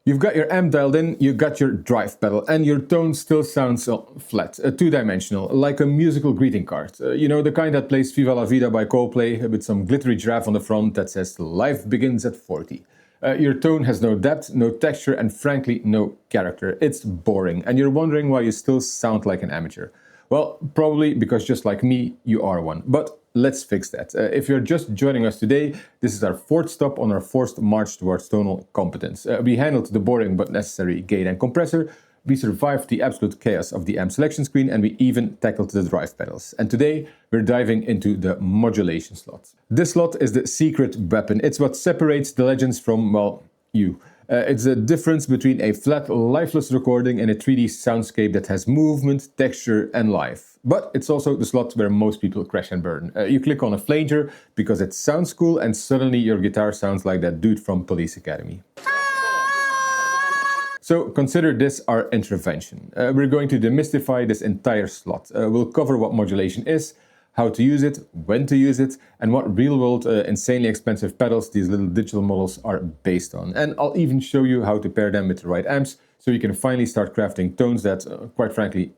You've got your amp dialed in, you got your drive pedal, and your tone still sounds flat, two-dimensional, like a musical greeting card. You know, the kind that plays Viva la Vida by Coldplay with some glittery giraffe on the front that says life begins at 40. Your tone has no depth, no texture, and frankly, no character. It's boring, and you're wondering why you still sound like an amateur. Well, probably because just like me, you are one. But let's fix that. If you're just joining us today, this is our fourth stop on our forced march towards tonal competence. We handled the boring but necessary gain and compressor, we survived the absolute chaos of the amp selection screen, and we even tackled the drive pedals. And today, we're diving into the modulation slot. This slot is the secret weapon. It's what separates the legends from, well, you. It's the difference between a flat, lifeless recording and a 3D soundscape that has movement, texture, and life. But it's also the slot where most people crash and burn. You click on a flanger because it sounds cool, and suddenly your guitar sounds like that dude from Police Academy. So consider this our intervention. We're going to demystify this entire slot. We'll cover what modulation is, how to use it, when to use it, and what real-world, insanely expensive pedals these little digital models are based on. And I'll even show you how to pair them with the right amps, so you can finally start crafting tones that, quite frankly,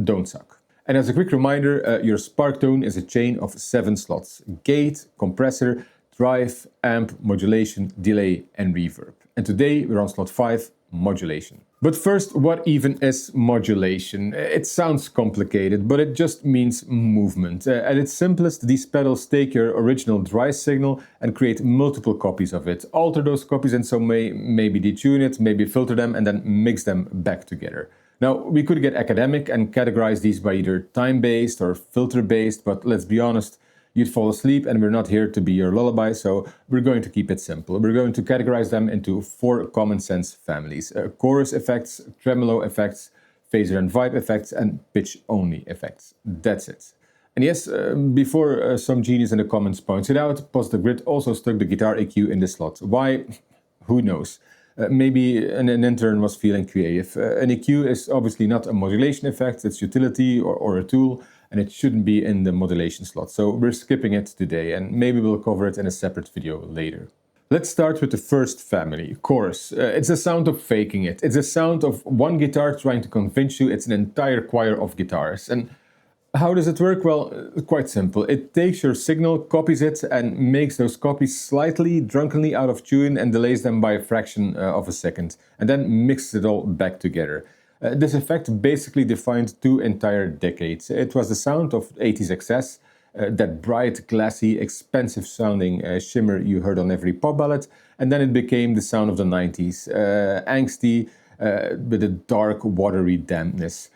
don't suck. And as a quick reminder, your spark tone is a chain of 7 slots: gate, compressor, drive, amp, modulation, delay, and reverb. And today we're on slot 5, modulation. But first, what even is modulation? It sounds complicated, but it just means movement. At its simplest, these pedals take your original dry signal and create multiple copies of it, alter those copies in some way, maybe detune it, maybe filter them, and then mix them back together. Now, we could get academic and categorize these by either time-based or filter-based, but let's be honest, you'd fall asleep, and we're not here to be your lullaby, so we're going to keep it simple. We're going to categorize them into 4 common sense families: chorus effects, tremolo effects, phaser and vibe effects, and pitch-only effects. That's it. And yes, before some genius in the comments points it out, Positive Grid also stuck the guitar EQ in the slot. Why? Who knows? Maybe an intern was feeling creative. An EQ is obviously not a modulation effect, it's utility or a tool, and it shouldn't be in the modulation slot. So we're skipping it today, and maybe we'll cover it in a separate video later. Let's start with the first family, chorus. It's a sound of faking it. It's a sound of one guitar trying to convince you it's an entire choir of guitars. And how does it work? Well, quite simple. It takes your signal, copies it, and makes those copies slightly, drunkenly out of tune and delays them by a fraction of a second, and then mixes it all back together. This effect basically defined 2 entire decades. It was the sound of 80s excess, that bright, glassy, expensive-sounding shimmer you heard on every pop ballad, and then it became the sound of the 90s, angsty, with a dark, watery dampness.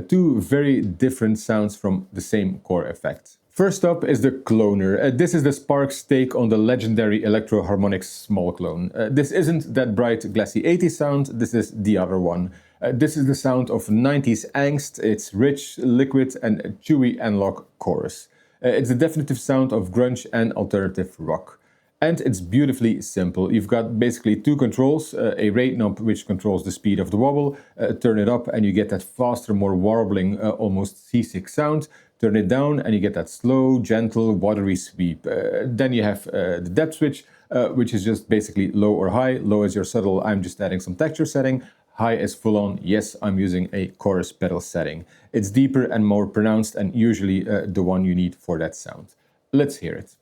2 very different sounds from the same core effect. First up is the cloner. This is the Sparks take on the legendary Electro Harmonix small clone. This isn't that bright, glassy 80s sound, this is the other one. This is the sound of 90s angst. It's rich, liquid, and a chewy analog chorus. It's the definitive sound of grunge and alternative rock. And it's beautifully simple. You've got basically 2 controls, a rate knob which controls the speed of the wobble, turn it up and you get that faster, more warbling, almost seasick sound. Turn it down and you get that slow, gentle, watery sweep. Then you have the depth switch, which is just basically low or high. Low is your subtle, I'm just adding some texture setting. High is full on, yes, I'm using a chorus pedal setting. It's deeper and more pronounced and usually the one you need for that sound. Let's hear it.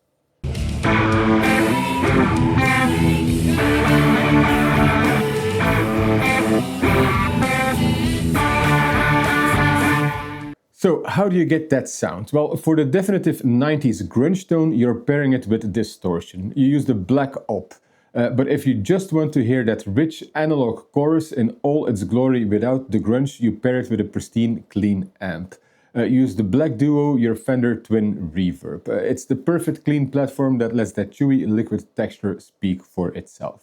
So how do you get that sound? Well, for the definitive 90s grunge tone, you're pairing it with distortion. You use the black op. But if you just want to hear that rich analog chorus in all its glory without the grunge, you pair it with a pristine, clean amp. Use the Black Duo, your Fender Twin Reverb. It's the perfect clean platform that lets that chewy liquid texture speak for itself.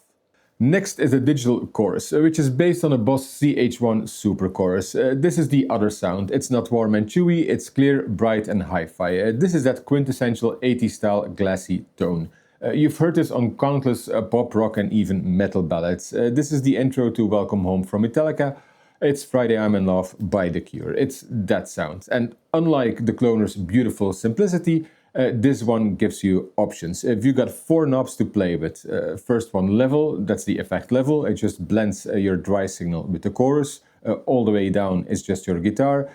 Next is a digital chorus, which is based on a Boss CH1 Super Chorus. This is the other sound. It's not warm and chewy, it's clear, bright and hi-fi. This is that quintessential 80s style glassy tone. You've heard this on countless pop, rock and even metal ballads. This is the intro to Welcome Home from Metallica. It's Friday I'm in Love by The Cure. It's that sound. And unlike the cloner's beautiful simplicity, This one gives you options. If you got 4 knobs to play with, first one level, that's the effect level. It just blends your dry signal with the chorus. All the way down is just your guitar.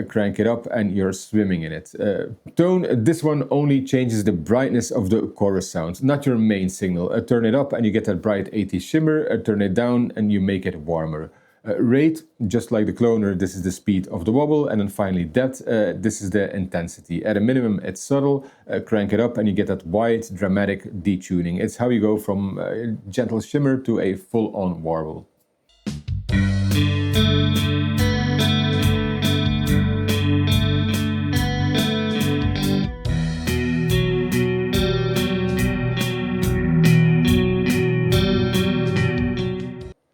Crank it up and you're swimming in it. Tone, this one only changes the brightness of the chorus sound, not your main signal. Turn it up and you get that bright 80s shimmer. Turn it down and you make it warmer. Rate, just like the cloner, this is the speed of the wobble. And then finally depth, this is the intensity. At a minimum, it's subtle. Crank it up and you get that wide, dramatic detuning. It's how you go from gentle shimmer to a full-on warble.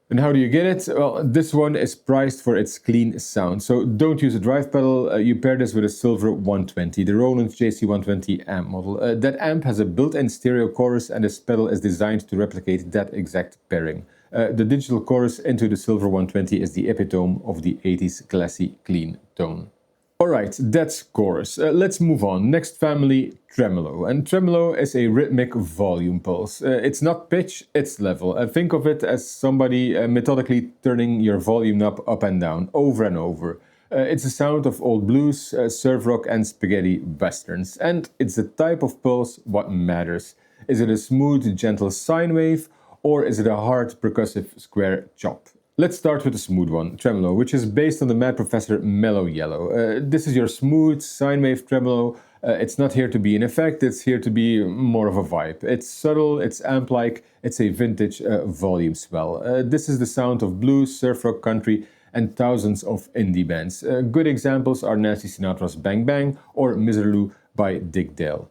And how do you get it? Well, this one is priced for its clean sound. So don't use a drive pedal. You pair this with a silver 120, the Roland JC120 amp model. That amp has a built-in stereo chorus and this pedal is designed to replicate that exact pairing. The digital chorus into the silver 120 is the epitome of the 80s classy clean tone. Alright, that's chorus. Let's move on. Next family, tremolo. And tremolo is a rhythmic volume pulse. It's not pitch, it's level. Think of it as somebody methodically turning your volume knob up and down, over and over. It's a sound of old blues, surf rock and spaghetti westerns. And it's the type of pulse what matters. Is it a smooth, gentle sine wave, or is it a hard, percussive square chop? Let's start with the smooth one, tremolo, which is based on the Mad Professor Mellow Yellow. This is your smooth sine wave tremolo. It's not here to be an effect, it's here to be more of a vibe. It's subtle, it's amp-like, it's a vintage volume swell. This is the sound of blues, surf rock, country, and thousands of indie bands. Good examples are Nancy Sinatra's Bang Bang or Miserlou by Dick Dale.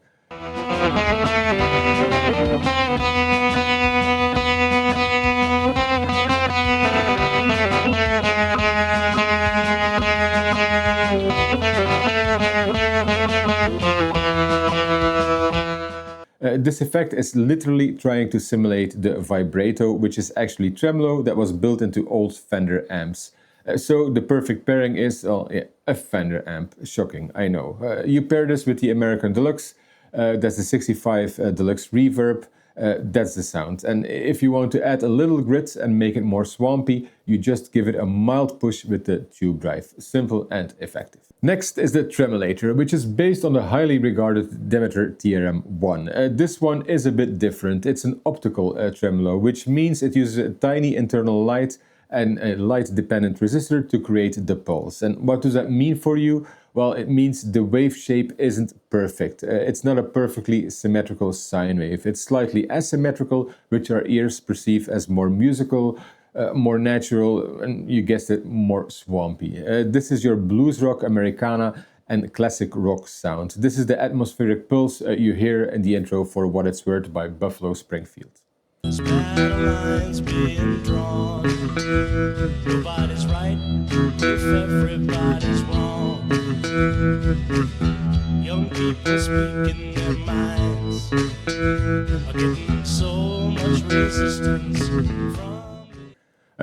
This effect is literally trying to simulate the vibrato, which is actually tremolo that was built into old Fender amps. So the perfect pairing is a Fender amp. Shocking, I know. You pair this with the American Deluxe, that's the 65 Deluxe Reverb. That's the sound. And if you want to add a little grit and make it more swampy, you just give it a mild push with the tube drive. Simple and effective. Next is the Tremulator, which is based on the highly regarded Demeter TRM-1. This one is a bit different. It's an optical tremolo, which means it uses a tiny internal light and a light-dependent resistor to create the pulse. And what does that mean for you? Well, it means the wave shape isn't perfect. It's not a perfectly symmetrical sine wave. It's slightly asymmetrical, which our ears perceive as more musical, more natural, and you guessed it, more swampy. This is your blues rock, Americana, and classic rock sound. This is the atmospheric pulse you hear in the intro for What It's Worth by Buffalo Springfield. Lines being drawn. Nobody's right if everybody's wrong. Young people speaking their minds are getting so much resistance from.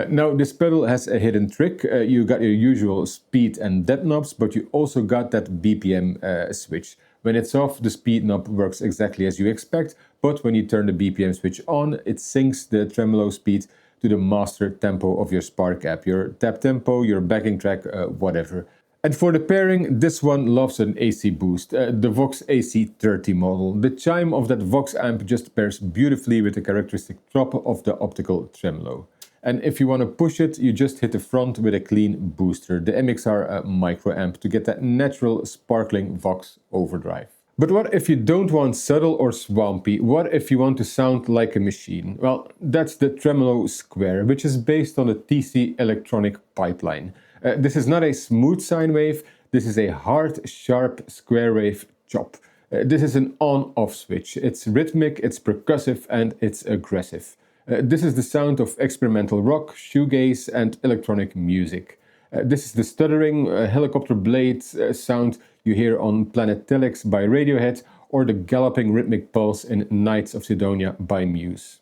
Now this pedal has a hidden trick. You got your usual speed and depth knobs, but you also got that BPM switch. When it's off, the speed knob works exactly as you expect, but when you turn the BPM switch on, it syncs the tremolo speed to the master tempo of your Spark app, your tap tempo, your backing track, whatever. And for the pairing, this one loves an AC boost, the Vox AC30 model. The chime of that Vox amp just pairs beautifully with the characteristic drop of the optical tremolo. And if you want to push it, you just hit the front with a clean booster, the MXR micro amp, to get that natural sparkling Vox overdrive. But what if you don't want subtle or swampy? What if you want to sound like a machine? Well, that's the Tremolo Square, which is based on the TC electronic pipeline. This is not a smooth sine wave, this is a hard, sharp square wave chop. This is an on-off switch. It's rhythmic, it's percussive, and it's aggressive. This is the sound of experimental rock, shoegaze, and electronic music. This is the stuttering helicopter blade sound you hear on Planet Telex by Radiohead, or the galloping rhythmic pulse in Nights of Sidonia by Muse.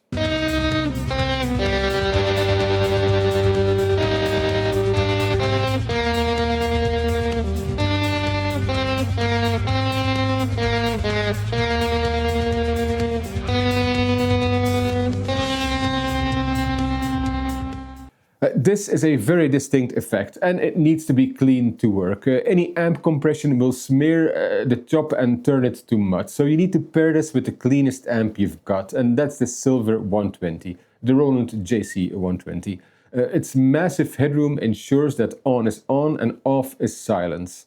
This is a very distinct effect and it needs to be clean to work. Any amp compression will smear the top and turn it to mud. So you need to pair this with the cleanest amp you've got, and that's the Silver 120, the Roland JC 120. Its massive headroom ensures that on is on and off is silence.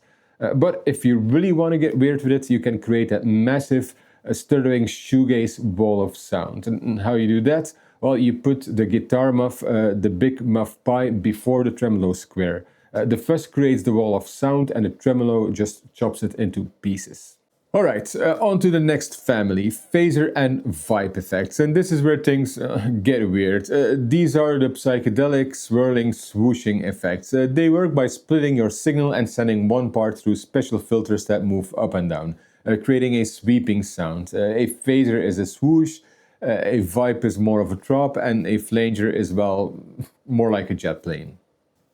But if you really want to get weird with it, you can create that massive stirring shoegaze wall of sound. And how you do that? Well, you put the guitar muff, the big muff pi, before the Tremolo Square. The fuzz creates the wall of sound and the tremolo just chops it into pieces. Alright, on to the next family, phaser and vibe effects. And this is where things get weird. These are the psychedelic, swirling, swooshing effects. They work by splitting your signal and sending one part through special filters that move up and down, creating a sweeping sound. A phaser is a swoosh, a vibe is more of a drop, and a flanger is, well, more like a jet plane.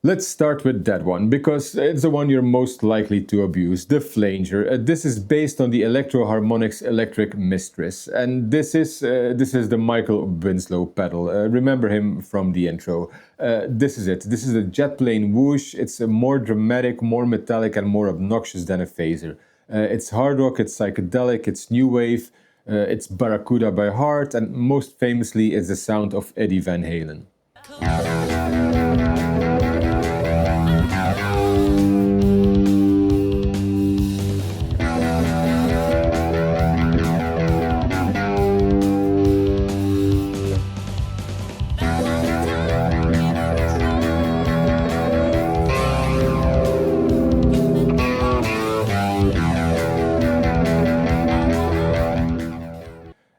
Let's start with that one, because it's the one you're most likely to abuse, the flanger. This is based on the Electro Harmonix Electric Mistress, and this is the Michael Winslow pedal. Remember him from the intro. This is it. This is a jet plane whoosh. It's more dramatic, more metallic, and more obnoxious than a phaser. It's hard rock, it's psychedelic, it's new wave. It's Barracuda by heart, and most famously it's the sound of Eddie Van Halen.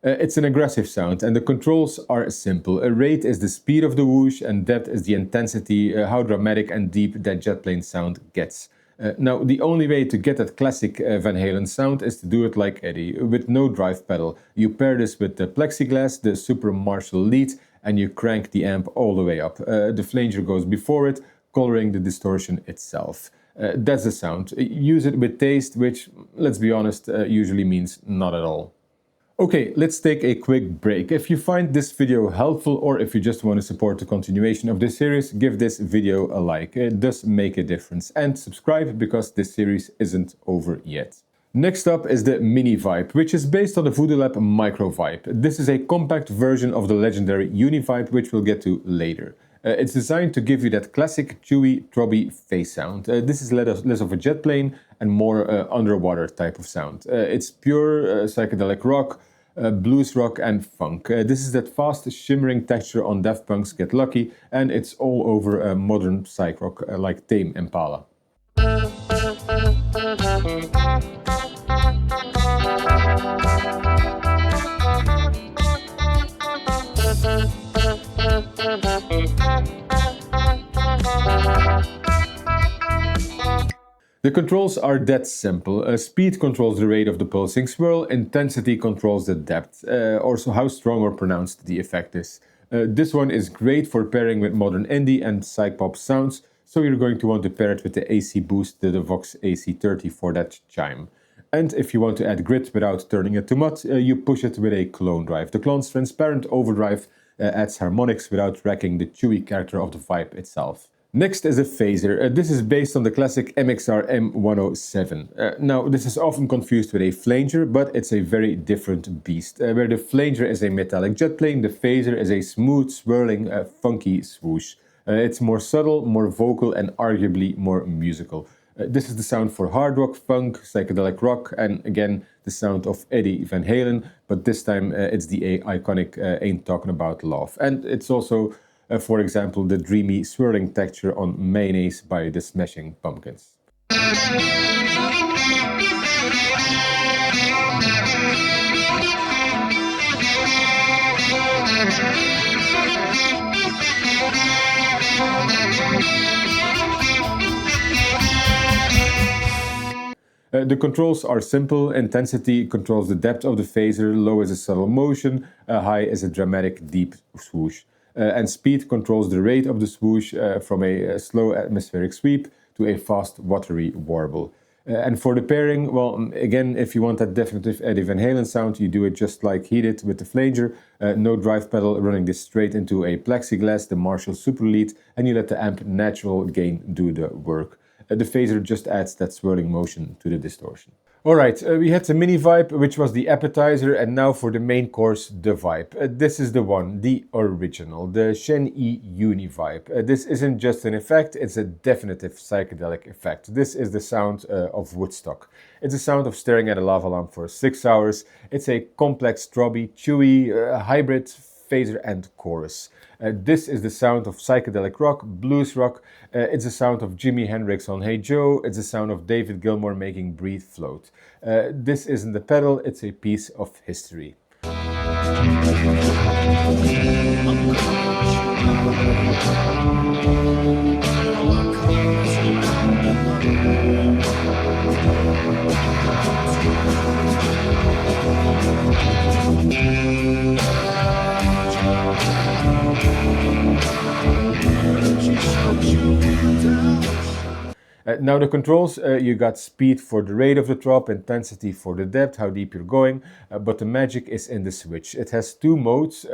It's an aggressive sound, and the controls are simple. A rate is the speed of the whoosh, and depth is the intensity, how dramatic and deep that jet plane sound gets. Now, the only way to get that classic Van Halen sound is to do it like Eddie, with no drive pedal. You pair this with the plexiglass, the Super Marshall lead, and you crank the amp all the way up. The flanger goes before it, coloring the distortion itself. That's the sound. Use it with taste, which, let's be honest, usually means not at all. Okay, let's take a quick break. If you find this video helpful, or if you just want to support the continuation of this series, give this video a like. It does make a difference. And subscribe, because this series isn't over yet. Next up is the Mini Vibe, which is based on the Voodoo Lab Micro Vibe. This is a compact version of the legendary Uni Vibe, which we'll get to later. It's designed to give you that classic chewy, throbby face sound. This is less of a jet plane and more underwater type of sound. It's pure psychedelic rock, blues rock and funk. This is that fast shimmering texture on Daft Punk's Get Lucky, and it's all over modern psych rock like Tame Impala. The controls are that simple. Speed controls the rate of the pulsing swirl, intensity controls the depth, also how strong or pronounced the effect is. This one is great for pairing with modern indie and psych pop sounds, so you're going to want to pair it with the AC Boost, the Vox AC30 for that chime. And if you want to add grit without turning it to mud, you push it with a clone drive. The clone's transparent overdrive adds harmonics without wrecking the chewy character of the vibe itself. Next is a phaser. This is based on the classic MXR M107. Now, this is often confused with a flanger, but it's a very different beast. Where the flanger is a metallic jet plane, the phaser is a smooth, swirling, funky swoosh. It's more subtle, more vocal, and arguably more musical. This is the sound for hard rock, funk, psychedelic rock, and again, the sound of Eddie Van Halen, but this time it's the iconic Ain't Talking About Love. And it's also for example, the dreamy swirling texture on Mayonnaise by the Smashing Pumpkins. The controls are simple. Intensity controls the depth of the phaser, low is a subtle motion, high is a dramatic deep swoosh. And speed controls the rate of the swoosh from a slow atmospheric sweep to a fast watery warble. And for the pairing, well, again, if you want that definitive Eddie Van Halen sound, you do it just like he did with the Flanger. No drive pedal, running this straight into a plexiglass, the Marshall Super Lead, and you let the amp natural gain do the work. The phaser just adds that swirling motion to the distortion. Alright, we had the mini vibe, which was the appetizer, and now for the main course, the vibe. This is the one, the original, the Shen E Uni vibe. This isn't just an effect, it's a definitive psychedelic effect. This is the sound of Woodstock. It's the sound of staring at a lava lamp for 6 hours. It's a complex, throbby, chewy, hybrid phaser and chorus. This is the sound of psychedelic rock, blues rock. It's the sound of Jimi Hendrix on Hey Joe. It's the sound of David Gilmour making Breathe Float. This isn't the pedal, it's a piece of history. Now the controls, you got speed for the rate of the drop, intensity for the depth, how deep you're going, but the magic is in the switch. It has two modes,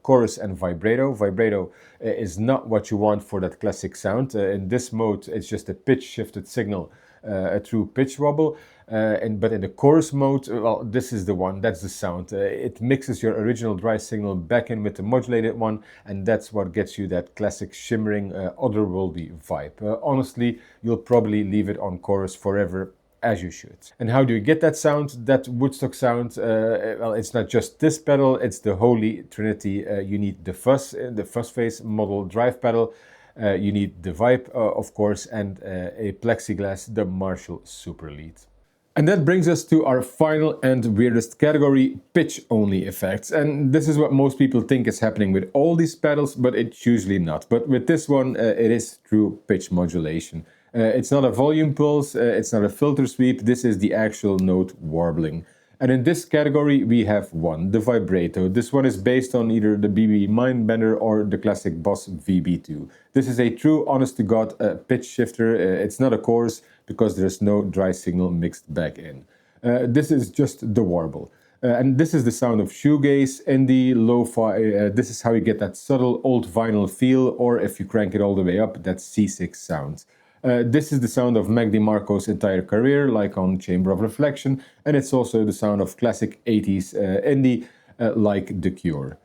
chorus and vibrato. Vibrato is not what you want for that classic sound. In this mode, it's just a pitch shifted signal through pitch wobble. But in the chorus mode, well, this is the one, that's the sound. It mixes your original dry signal back in with the modulated one, and that's what gets you that classic shimmering, otherworldly vibe. Honestly, you'll probably leave it on chorus forever, as you should. And how do you get that sound, that Woodstock sound? Well, it's not just this pedal, it's the holy trinity. You need the fuzz face model drive pedal. You need the vibe, of course, and a plexiglass, the Marshall Super Lead. And that brings us to our final and weirdest category, pitch-only effects. And this is what most people think is happening with all these pedals, but it's usually not. But with this one, it is true pitch modulation. It's not a volume pulse, it's not a filter sweep, this is the actual note warbling. And in this category, we have one, the vibrato. This one is based on either the BB Mindbender or the classic Boss VB2. This is a true, honest-to-God pitch shifter. It's not a chorus because there's no dry signal mixed back in. This is just the warble. And this is the sound of shoegaze, indie, lo-fi. This is how you get that subtle old vinyl feel, or if you crank it all the way up, that C6 sound. This is the sound of Mac DeMarco's entire career, like on Chamber of Reflection, and it's also the sound of classic 80s indie, like The Cure.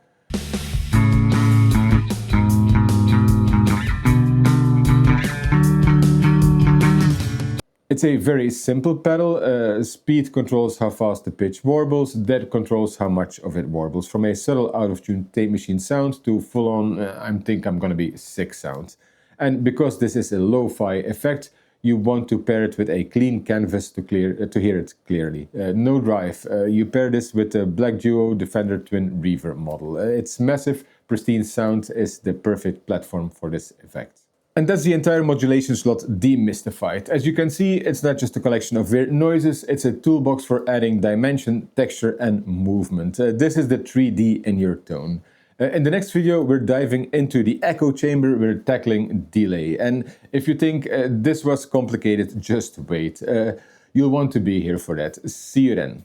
It's a very simple pedal. Speed controls how fast the pitch warbles, that controls how much of it warbles, from a subtle out-of-tune tape machine sound to full-on, I think I'm gonna be sick sound. And because this is a lo-fi effect, you want to pair it with a clean canvas to hear it clearly. No drive. You pair this with the Black Duo Defender Twin Reverb model. Its massive, pristine sound is the perfect platform for this effect. And that's the entire modulation slot demystified. As you can see, it's not just a collection of weird noises, it's a toolbox for adding dimension, texture and movement. This is the 3D in your tone. In the next video, we're diving into the echo chamber, we're tackling delay. And if you think this was complicated, just wait. You'll want to be here for that. See you then.